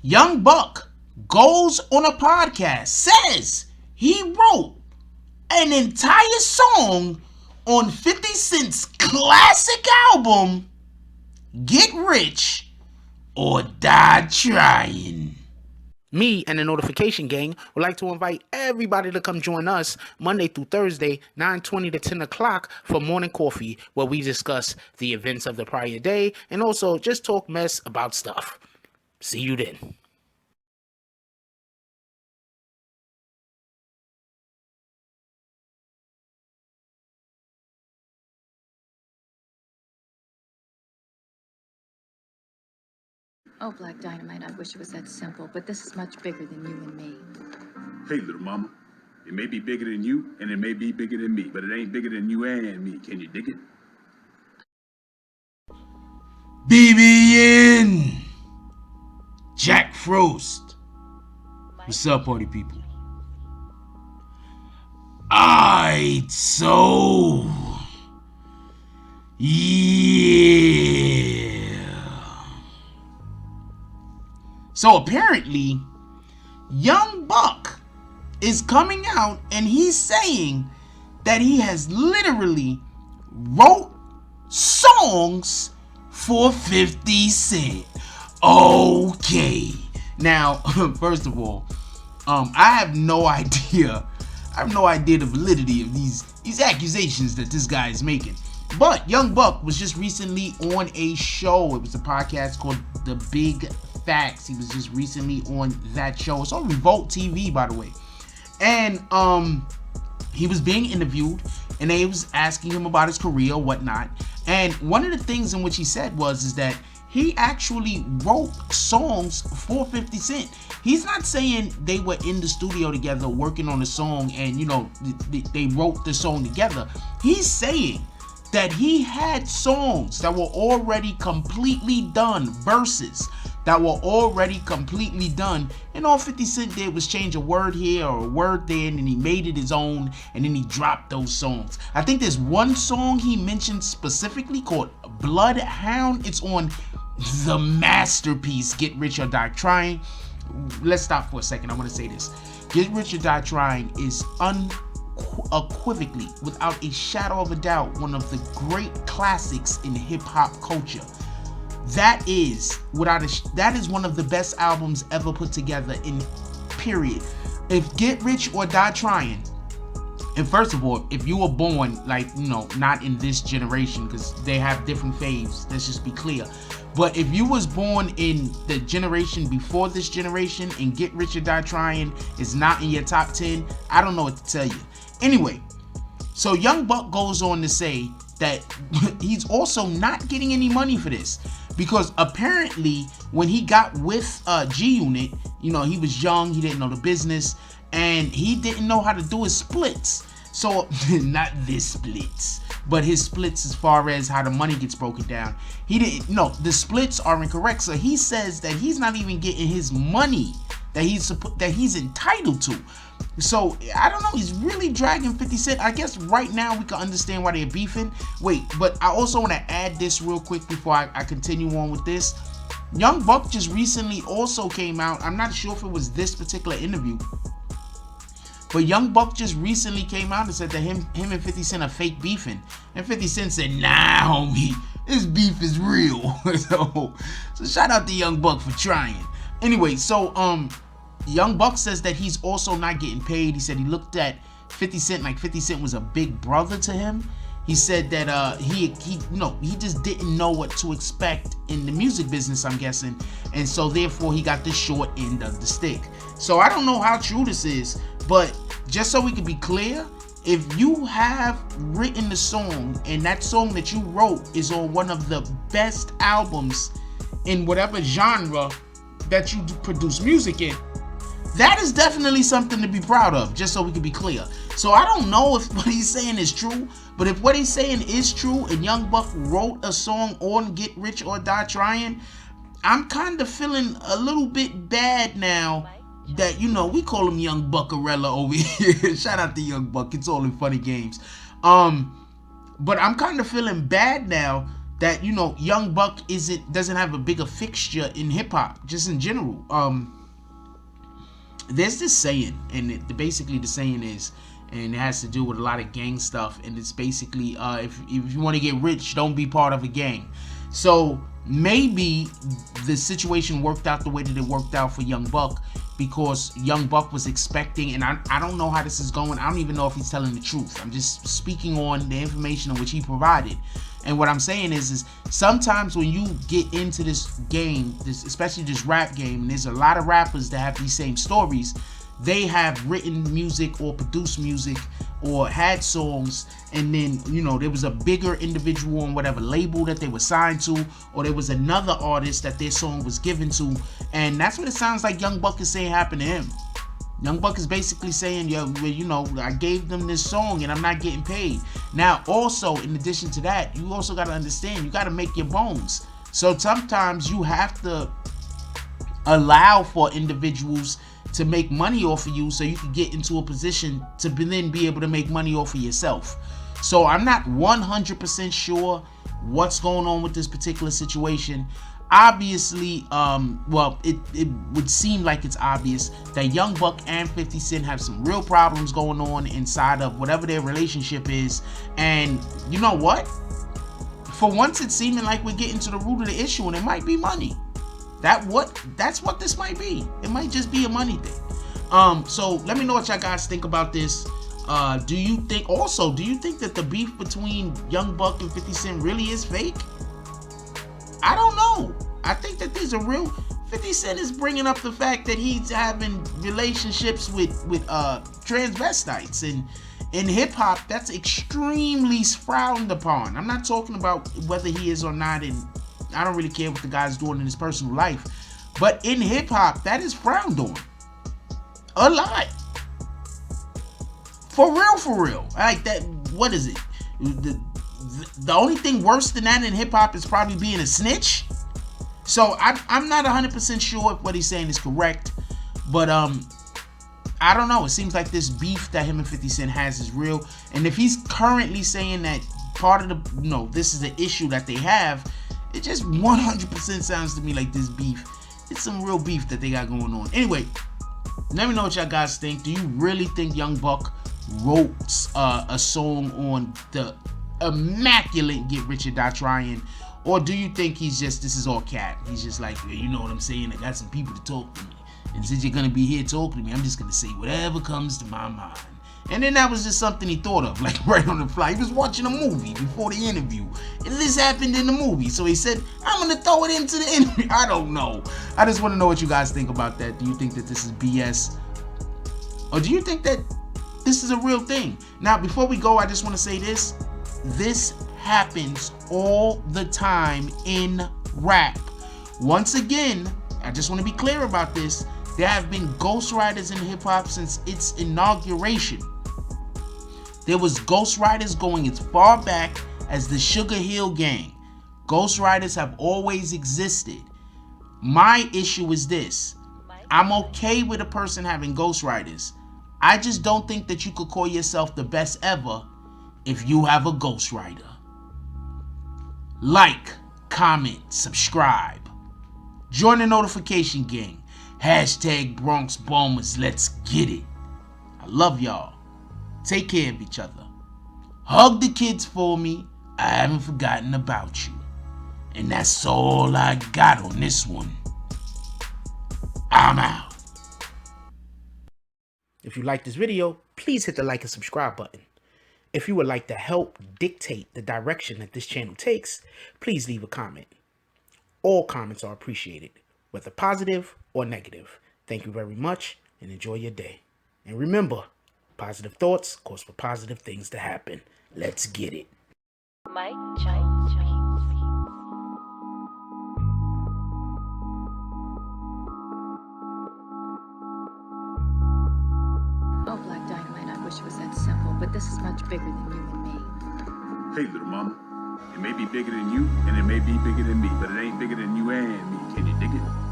Young Buck goes on a podcast, says he wrote an entire song on 50 Cent's classic album, Get Rich or Die Trying. Me and the Notification Gang would like to invite everybody to come join us Monday through Thursday, 9:20 to 10 o'clock for morning coffee, where we discuss the events of the prior day and also just talk mess about stuff. See you then. Oh, Black Dynamite, I wish it was that simple, but this is much bigger than you and me. Hey, little mama, it may be bigger than you, and it may be bigger than me, but it ain't bigger than you and me. Can you dig it? BBN! Jack Frost. What's up, party people? Alright, so... yeah. So apparently, Young Buck is coming out and he's saying that he has literally wrote songs for 50 Cent. Okay. Now, first of all, I have no idea the validity of these accusations that this guy is making. But Young Buck was just recently on a show. It was a podcast called The Big Facts. He was just recently on that show. It's on Revolt TV, by the way. And he was being interviewed, and they was asking him about his career or whatnot. And one of the things in which he said is that he actually wrote songs for 50 Cent. He's not saying they were in the studio together working on a song and, they wrote the song together. He's saying that he had songs that were already completely done, verses that were already completely done, and all 50 Cent did was change a word here or a word there, and then he made it his own, and then he dropped those songs. I think there's one song he mentioned specifically called Bloodhound. It's on the masterpiece Get Rich or Die Trying. Let's stop for a second. I want to say this. Get Rich or Die Trying is unequivocally, without a shadow of a doubt, one of the great classics in hip-hop culture. That is one of the best albums ever put together in period. If Get Rich or Die Trying, and first of all, if you were born not in this generation, because they have different faves, let's just be clear. But if you was born in the generation before this generation and Get Rich or Die Trying is not in your top 10, I don't know what to tell you. Anyway, so Young Buck goes on to say that he's also not getting any money for this, because apparently when he got with G-Unit, he was young, he didn't know the business, and he didn't know how to do his splits. So not this splits, but his splits as far as how the money gets broken down. He didn't know the splits are incorrect. So he says that he's not even getting his money that he's entitled to. So I don't know, he's really dragging 50 Cent. I guess right now we can understand why they're beefing. Wait, but I also want to add this real quick before I continue on with this. Young Buck just recently also came out. I'm not sure if it was this particular interview, but Young Buck just recently came out and said that him and 50 Cent are fake beefing. And 50 Cent said, nah, homie, this beef is real. so shout out to Young Buck for trying. Anyway, so Young Buck says that he's also not getting paid. He said he looked at 50 Cent like 50 Cent was a big brother to him. He said that he just didn't know what to expect in the music business, I'm guessing, and so therefore he got the short end of the stick. So I don't know how true this is, but just so we can be clear, if you have written the song and that song that you wrote is on one of the best albums in whatever genre that you produce music in, that is definitely something to be proud of, just so we can be clear. So I don't know if what he's saying is true, but if what he's saying is true and Young Buck wrote a song on Get Rich or Die Trying, I'm kind of feeling a little bit bad now that, we call him Young Buckarella over here. Shout out to Young Buck. It's all in funny games. But I'm kind of feeling bad now that, you know, Young Buck doesn't have a bigger fixture in hip hop, just in general. There's this saying, and basically the saying is, and it has to do with a lot of gang stuff, and it's basically, if you want to get rich, don't be part of a gang. So maybe the situation worked out the way that it worked out for Young Buck, because Young Buck was expecting, and I don't know how this is going. I don't even know if he's telling the truth. I'm just speaking on the information in which he provided. And what I'm saying is sometimes when you get into this game, especially this rap game, and there's a lot of rappers that have these same stories. They have written music or produced music or had songs, and then, you know, there was a bigger individual on whatever label that they were signed to, or there was another artist that their song was given to, and that's what it sounds like Young Buck is saying happened to him. Young Buck is basically saying, yo, you know, I gave them this song and I'm not getting paid. Now, also, in addition to that, you also got to understand, you got to make your bones. So sometimes you have to allow for individuals to make money off of you so you can get into a position to then be able to make money off of yourself. So I'm not 100% sure what's going on with this particular situation. Obviously, well, it would seem like it's obvious that Young Buck and 50 Cent have some real problems going on inside of whatever their relationship is. And you know what? For once, it's seeming like we're getting to the root of the issue, and it might be money. That's what this might be. It might just be a money thing. So let me know what y'all guys think about this. Do you think that the beef between Young Buck and 50 Cent really is fake? I don't know. I think that there's a real 50 Cent is bringing up the fact that he's having relationships with transvestites, and in hip hop that's extremely frowned upon. I'm not talking about whether he is or not, and I don't really care what the guy's doing in his personal life, but in hip hop that is frowned on a lot. For real. Like that. What is it? The only thing worse than that in hip hop is probably being a snitch. So I'm not 100% sure if what he's saying is correct, but I don't know. It seems like this beef that him and 50 Cent has is real, and if he's currently saying that part of the, you know, this is the issue that they have, it just 100% sounds to me like this beef, it's some real beef that they got going on. Anyway, let me know what y'all guys think. Do you really think Young Buck wrote a song on the immaculate Get Rich or Die Trying, or do you think this is all cap? He's just like, you know what I'm saying, I got some people to talk to me, and since you're gonna be here talking to me, I'm just gonna say whatever comes to my mind. And then that was just something he thought of, like right on the fly. He was watching a movie before the interview, and this happened in the movie, so he said, I'm gonna throw it into the interview. I don't know. I just want to know what you guys think about that. Do you think that this is BS, or do you think that this is a real thing? Now, before we go, I just want to say this. This happens all the time in rap. Once again, I just want to be clear about this. There have been ghostwriters in hip-hop since its inauguration. There was ghostwriters going as far back as the Sugar Hill Gang. Ghostwriters have always existed. My issue is this. I'm okay with a person having ghostwriters. I just don't think that you could call yourself the best ever if you have a ghostwriter. Like, comment, subscribe. Join the notification gang. Hashtag Bronx Bombers, let's get it. I love y'all. Take care of each other. Hug the kids for me. I haven't forgotten about you. And that's all I got on this one. I'm out. If you like this video, please hit the like and subscribe button. If you would like to help dictate the direction that this channel takes, please leave a comment. All comments are appreciated, whether positive or negative. Thank you very much, and enjoy your day. And remember, positive thoughts cause for positive things to happen. Let's get it. Mike Jones. Oh, Black Dynamite, I wish it was that simple, but this is much bigger than you and me. Hey, little mama. It may be bigger than you, and it may be bigger than me, but it ain't bigger than you and me. Can you dig it?